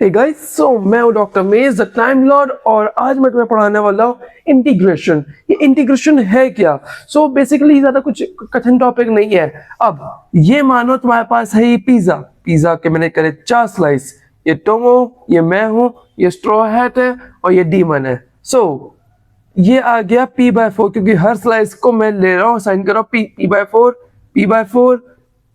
Hey guys, सो मैं हूं doctor मेज द टाइम लॉर्ड और आज मैं तुम्हें पढ़ाने वाला हूं इंटीग्रेशन। ये इंटीग्रेशन है क्या? सो बेसिकली ज्यादा कुछ कठिन टॉपिक नहीं है। अब ये मानो तुम्हारे पास है ये पिज्जा। पिज्जा के मैंने करे 4 स्लाइस। ये टोमो, ये मैं हूं, ये स्ट्रॉ हैट है और ये डीमन है। सो ये आ गया p/4 क्योंकि हर स्लाइस को मैं ले रहा हूँ साइन करो p/4 p/4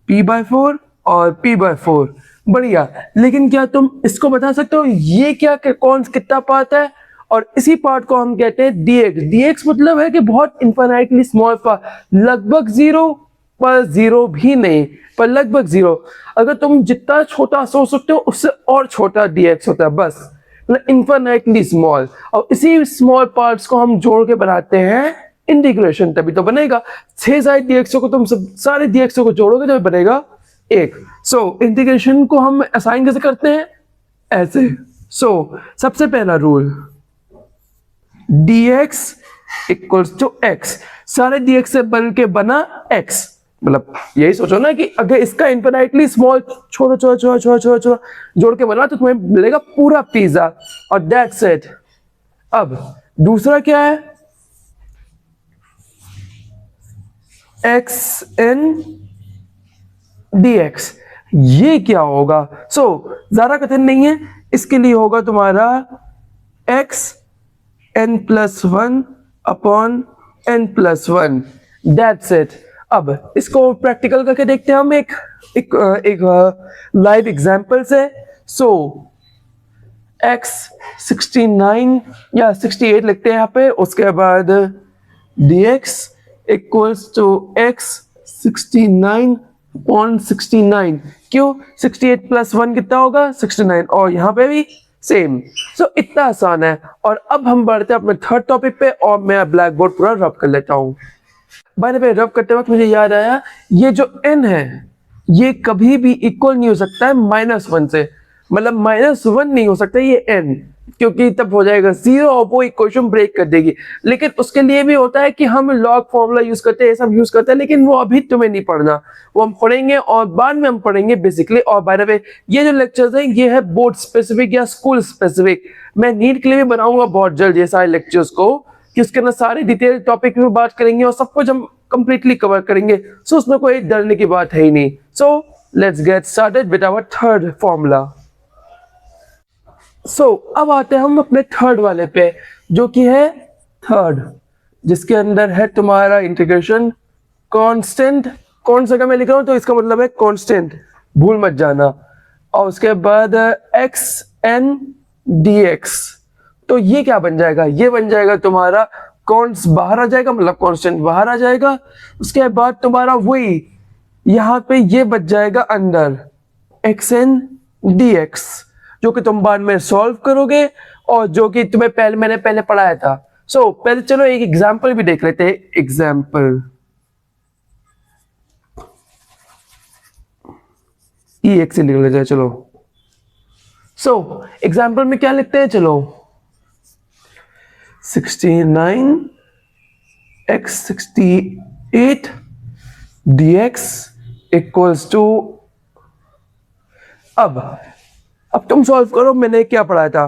p/4 और p/4। बढ़िया। लेकिन क्या तुम इसको बता सकते हो ये क्या कौन कितना पार्ट है? और इसी पार्ट को हम कहते हैं dx। dx मतलब है कि बहुत इनफाइनाइटली स्मॉल पार्ट, लगभग जीरो पर जीरो भी नहीं, पर लगभग जीरो। अगर तुम जितना छोटा सोच सकते हो उससे और छोटा dx होता है, बस मतलब इनफाइनाइटली स्मॉल। और इसी स्मॉल पार्ट्स को हम जोड़ के बनाते हैं इंटीग्रेशन, तभी तो बनेगा। 6 सारे dx को तुम सब सारे dx को जोड़ोगे तो बनेगा एक। सो इंटीग्रेशन को हम असाइन कैसे करते हैं? ऐसे। सबसे पहला rule dx equals to x। सारे dx से बन के बना x। मतलब यही सोचो ना कि अगर इसका इनफिनिटली स्मॉल छोटा छोटा छोटा छोटा छोटा छोटा जोड़ के बना तो तुम्हें मिलेगा पूरा पिज्जा, और दैट्स इट। अब दूसरा क्या है? x in dx। ये क्या होगा? ज्यादा कठिन नहीं है। इसके लिए होगा तुम्हारा x n+1 upon n+1। That's it. अब इसको प्रैक्टिकल करके देखते हैं हम एक लाइव एग्जांपल से। x 69 या 68 लिखते हैं यहाँ पे। उसके बाद dx इक्वल्स टू x 69/69। क्यों? 68 + 1 कितना होगा? 69। और यहाँ पे भी सेम। इतना आसान है। और अब हम बढ़ते हैं अपने थर्ड टॉपिक पे और मैं ब्लैक बोर्ड पूरा रब कर लेता हूँ। बाय द वे, रब करते वक्त मुझे याद आया, ये जो n है ये कभी भी इक्वल नहीं हो सकता है -1 से। मतलब -1 नहीं हो सकता ये n, क्योंकि तब हो जाएगा 0 और वो इक्वेशन ब्रेक कर देगी। लेकिन उसके लिए भी होता है कि हम लॉग फॉर्मूला यूज करते हैं, सब यूज करते हैं, लेकिन वो अभी तुम्हें नहीं पढ़ना, वो हम पढ़ेंगे और बाद में हम पढ़ेंगे बेसिकली। और बाय द वे, ये जो लेक्चर्स है ये है बोर्ड स्पेसिफिक या स्कूल स्पेसिफिक। मैं नीट के लिए भी बनाऊंगा बहुत जल्द ये सारे लेक्चर्स को, कि उसके अंदर सारे डिटेल टॉपिक में बात करेंगे और सब कुछ हम कंप्लीटली कवर करेंगे। उसमें कोई डरने की बात है ही नहीं। Let's get started with our third formula. अब आते हैं हम अपने थर्ड वाले पे, जो कि है थर्ड, जिसके अंदर है तुम्हारा इंटीग्रेशन कांस्टेंट। कौन सा का मैं लिख रहा हूं तो इसका मतलब है कांस्टेंट, भूल मत जाना। और उसके बाद x n dx। तो ये क्या बन जाएगा? ये बन जाएगा तुम्हारा कॉन्स बाहर आ जाएगा, मतलब कांस्टेंट बाहर आ जाएगा। उसके बाद तुम्हारा वही यहाँ पे ये बच जाएगा अंदर x n dx, जो कि तुम बाद में सॉल्व करोगे और जो कि तुम्हें मैंने पहले पढ़ाया था। पहले चलो एक एग्जांपल भी देख लेते हैं। एग्जांपल x से लिख लेते हैं। चलो एग्जांपल में क्या लिखते हैं? चलो 69 x 68 dx इक्वल्स टू। अब तुम सॉल्व करो, मैंने क्या पढ़ाया था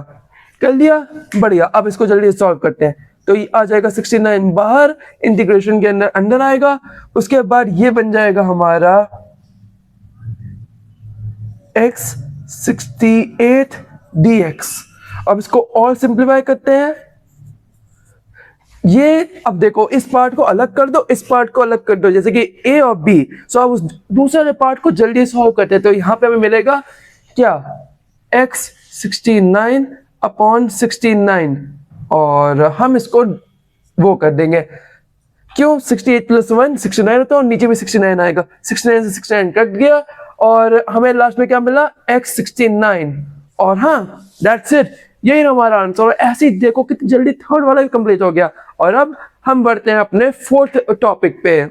कर लिया, बढ़िया। अब इसको जल्दी सॉल्व करते हैं। तो ये आ जाएगा 69 बाहर, इंटीग्रेशन के अंदर अंदर आएगा। उसके बाद ये बन जाएगा हमारा x 68 dx। अब इसको और सिंप्लीफाई करते हैं। ये अब देखो, इस पार्ट को अलग कर दो, इस पार्ट को अलग कर दो, जैसे कि a और b। अब उस दूसरे पार्ट को जल्दी सॉल्व करते हैं। तो यहाँ पे हमें मिलेगा क्या? x 69/69। और हम इसको वो कर देंगे, क्यों? 68 + 1 69 होता है और नीचे भी 69 आएगा। 69 से 69 कट गया और हमें लास्ट में क्या मिला? x 69। और हाँ, दैट्स इट, यही हमारा आंसर। और ऐसे ही देखो कितनी जल्दी थर्ड वाला भी कंप्लीट हो गया। और अब हम बढ़ते हैं अपने फोर्थ टॉपिक पे।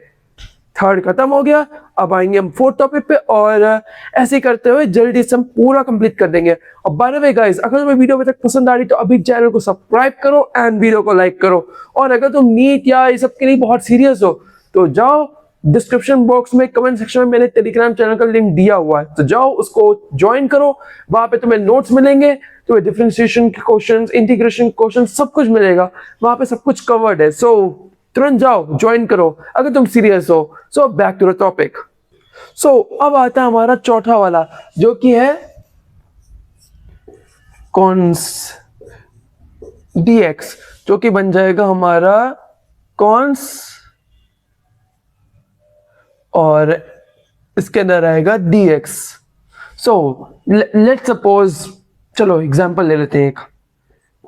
थर्ड खत्म हो गया, अब आएंगे हम फोर्थ टॉपिक पे और ऐसे ही करते हुए जल्दी से हम पूरा कंप्लीट कर देंगे। और बाय द वे गाइस, अगर तुम्हें वीडियो अभी तक पसंद आ रही तो अभी चैनल को सब्सक्राइब करो एंड वीडियो को लाइक करो। और अगर तुम नीट या ये सब के लिए बहुत सीरियस हो तो जाओ डिस्क्रिप्शन बॉक्स में कमेंट सेक्शन में मैंने टेलीग्राम चैनल का लिंक दिया हुआ है, तो जाओ उसको ज्वाइन करो। वहां पे तुम्हें नोट्स मिलेंगे, तुम्हें डिफरेंशिएशन के क्वेश्चंस, इंटीग्रेशन क्वेश्चन सब कुछ मिलेगा, वहां पे सब कुछ कवर्ड है। सो तुरंत जाओ ज्वाइन करो अगर तुम सीरियस हो। So back to the topic. So अब आता है हमारा चौथा वाला जो कि है कॉन्स dx, जो कि बन जाएगा हमारा कॉन्स और इसके अंदर आएगा dx। सो लेट्स सपोज, चलो एग्जांपल ले लेते हैं एक,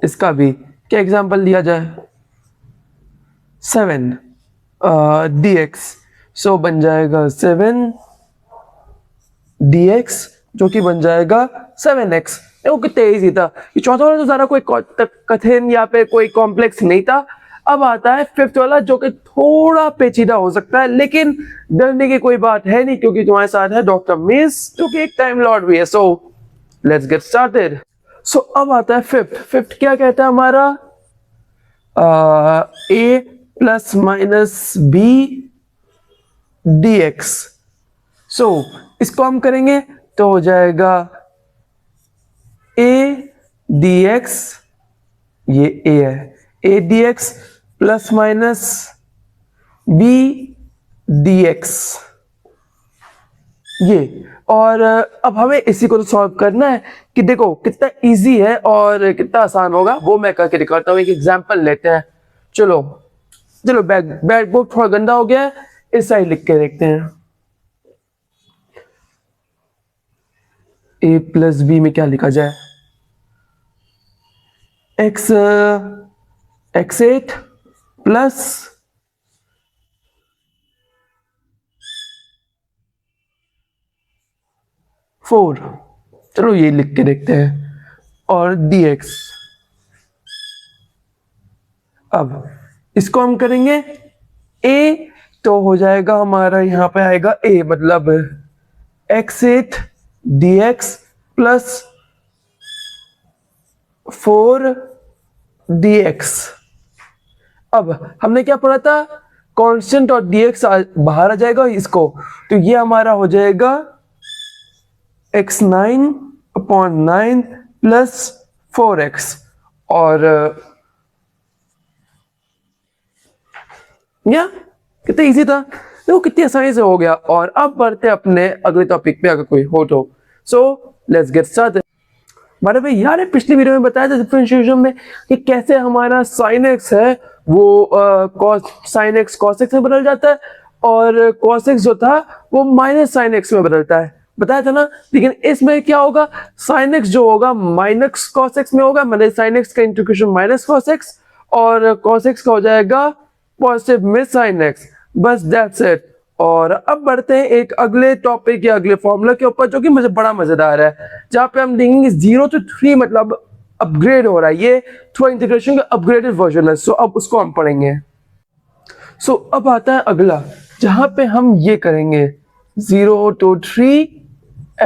इसका भी क्या एग्जांपल लिया जाए, 7 dx। सो बन जाएगा 7 dx जो कि बन जाएगा 7x। देखो कितना इजी था ये। चौथा वाला तो ज्यादा कोई कठिन या पे कोई कॉम्प्लेक्स नहीं था। अब आता है फिफ्थ वाला जो कि थोड़ा पेचीदा हो सकता है, लेकिन डरने की कोई बात है नहीं क्योंकि तुम्हारे साथ है डॉक्टर मिस जो कि एक टाइम लॉर्ड भी है। So let's get started. So अब आता है फिफ्थ। फिफ्थ क्या कहता है हमारा, a plus minus b dx। So इसको हम करेंगे तो हो जाएगा a dx, ये a है, a dx plus minus b dx ये। और अब हमें इसी को तो सॉल्व करना है कि देखो कितना इजी है और कितना आसान होगा, वो मैं करके दिखाता हूँ। एक एग्जांपल लेते हैं। चलो चलो बैक बुक थोड़ा गंदा हो गया है, इस साइड लिख के देखते हैं। a प्लस बी में क्या लिखा जाए, x8 प्लस फोर, चलो ये लिख के देखते हैं, और dx। अब इसको हम करेंगे a, तो हो जाएगा हमारा यहाँ पे आएगा a मतलब x8 dx प्लस 4 dx। अब हमने क्या पढ़ा था, कांस्टेंट और dx बाहर आ जाएगा इसको, तो ये हमारा हो जाएगा x9/9 प्लस 4x। और या कितना इजी था, देखो कितनी आसानी से हो गया। और अब बढ़ते अपने अगले टॉपिक पे अगर कोई हो तो। सो let's get started. By the way यार, पिछली वीडियो में बताया था डिफरेंशिएशन में कि कैसे हमारा sin x है वो sin x cos x में बदल जाता है, और cos x जो था वो माइनस sin x में बदलता है, बताया था ना। लेकिन इसमें क्या होगा, sin x जो होगा माइनस cos x में होगा, मतलब sin x का इंटीग्रेशन माइनस cos x, और cos x का हो जाएगा पॉजिटिव में sin x, बस दैट्स इट। और अब बढ़ते हैं एक अगले टॉपिक या अगले फॉर्मूला के ऊपर जो कि मुझे बड़ा मजेदार है, जहां पे हम देखेंगे 0 to 3 मतलब अपग्रेड हो रहा है, ये थ्रू इंटीग्रेशन का अपग्रेडेड वर्जन है। सो अब उसको हम पढ़ेंगे। सो अब आता है अगला जहां पे हम ये करेंगे 0 to 3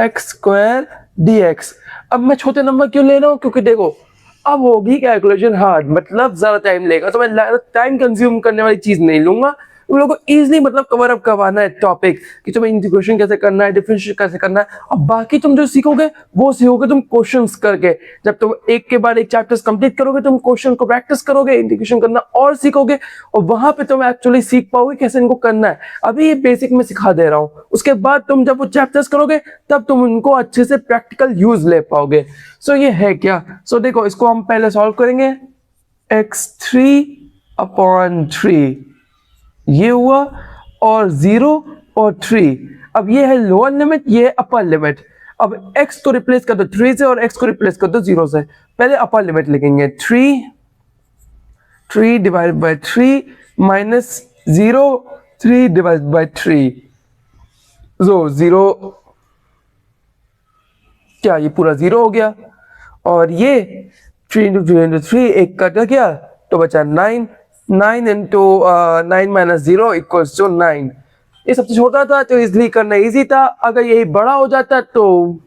x स्क्वायर dx। अब मैं छोटे नंबर क्यों ले रहा हूं, क्योंकि देखो अब होगी कैलकुलेशन हार्ड, मतलब ज्यादा टाइम लेगा, तो मैं टाइम कंज्यूम करने वाली चीज नहीं लूंगा। उन लोगों को इजीली मतलब कवर अप करवाना है टॉपिक कि तुम्हें इंटीग्रेशन कैसे करना है, डिफरेंशिएशन कैसे करना है, और बाकी तुम जो सीखोगे वो सीखोगे तुम क्वेश्चंस करके। जब तुम एक के बाद एक चैप्टर्स कंप्लीट करोगे, तुम क्वेश्चन को प्रैक्टिस करोगे, इंटीग्रेशन करना और सीखोगे, और वहां पे तुम एक्चुअली सीख पाओगे कैसे इनको करना है। अभी ये बेसिक में सिखा दे रहा हूँ, उसके बाद तुम जब वो चैप्टर्स करोगे तब तुम उनको अच्छे से प्रैक्टिकल यूज ले पाओगे। सो ये है क्या, सो देखो इसको हम पहले सॉल्व करेंगे। x3/3 ये हुआ, और 0 और 3। अब ये है लोअर लिमिट, ये है अपर लिमिट। अब x को रिप्लेस कर दो 3 से और x को रिप्लेस कर दो 0 से। पहले अपर लिमिट लिखेंगे, 3 divide by 3 minus 0, 3 divide by 3, जो 0 क्या ये पूरा 0 हो गया, और ये 3 into 3 एक कट गया तो बचा 9 into 9 minus 0 equals to 9। ये सबसे छोटा था तो इजली करना इजी था, अगर यही बड़ा हो जाता तो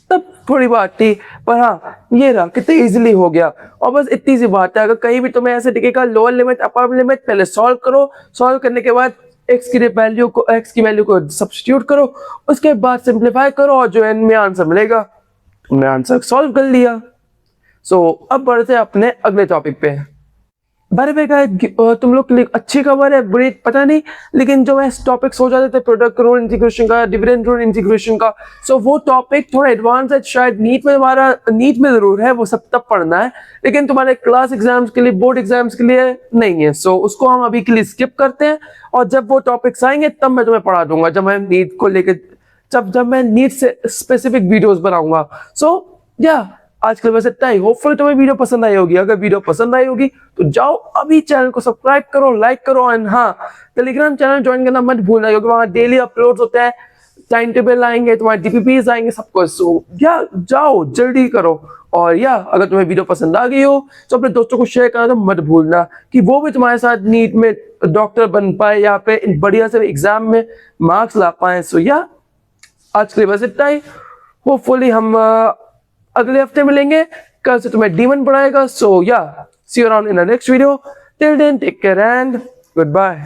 तब थोड़ी बात थी, पर हाँ ये रहा कितने इजीली हो गया। और बस इतनी सी बात है, अगर कहीं भी तुम्हें ऐसे दिखेगा लोअर लिमिट अपर लिमिट, पहले सॉल्व करो, सॉल्व करने के बाद एक्स की वैल्यू को सब्स्टिट्यूट करो, उसके बाद सिंप्लीफाई करो और जो एंड में आंसर मिलेगा तुमने आंसर सॉल्व कर लिया। सो अब बढ़ते हैं अपने अगले टॉपिक पे। बाय द वे गाइस, तुम लोग के लिए अच्छी खबर है, बुरी पता नहीं, लेकिन जो ऐसे टॉपिक्स हो जाते थे प्रोडक्ट रूल इंटीग्रेशन का, डिविडेंड रूल इंटीग्रेशन का, सो वो टॉपिक थोड़ा एडवांस है, शायद नीट में जरूर है, वो सब तब पढ़ना है, लेकिन तुम्हारे क्लास एग्जाम्स के लिए, बोर्ड एग्जाम्स के लिए नहीं है। सो उसको हम अभी के लिए स्किप करते हैं और जब वो टॉपिक्स आएंगे तब मैं तुम्हें पढ़ा दूंगा, जब मैं नीट को लेकर जब मैं नीट से स्पेसिफिक वीडियोस बनाऊंगा। सो या आज के लिए बस इतना ही। होपफुली तुम्हें वीडियो पसंद आई होगी। अगर वीडियो पसंद आई होगी तो जाओ अभी चैनल को सब्सक्राइब करो, लाइक करो, एंड हाँ, टेलीग्राम चैनल ज्वाइन करना मत भूलना, क्योंकि वहां डेली अपलोड होते हैं, टाइम टेबल आएंगे, तुम्हारे डीपीपीज आएंगे, सब कुछ। सो या जाओ जल्दी करो। और या अगर तुम्हें वीडियो पसंद आ गई हो तो अपने दोस्तों को शेयर करना तो मत भूलना, कि वो भी तुम्हारे साथ नीट में डॉक्टर बन पाए या पे बढ़िया से एग्जाम में मार्क्स ला पाए। सो या आज के लिए बस इतना ही। होपफुली हम अगले हफ्ते मिलेंगे, कल से तुम्हें D1 पढ़ाएगा। So yeah see you around in the next video. Till then take care and good bye.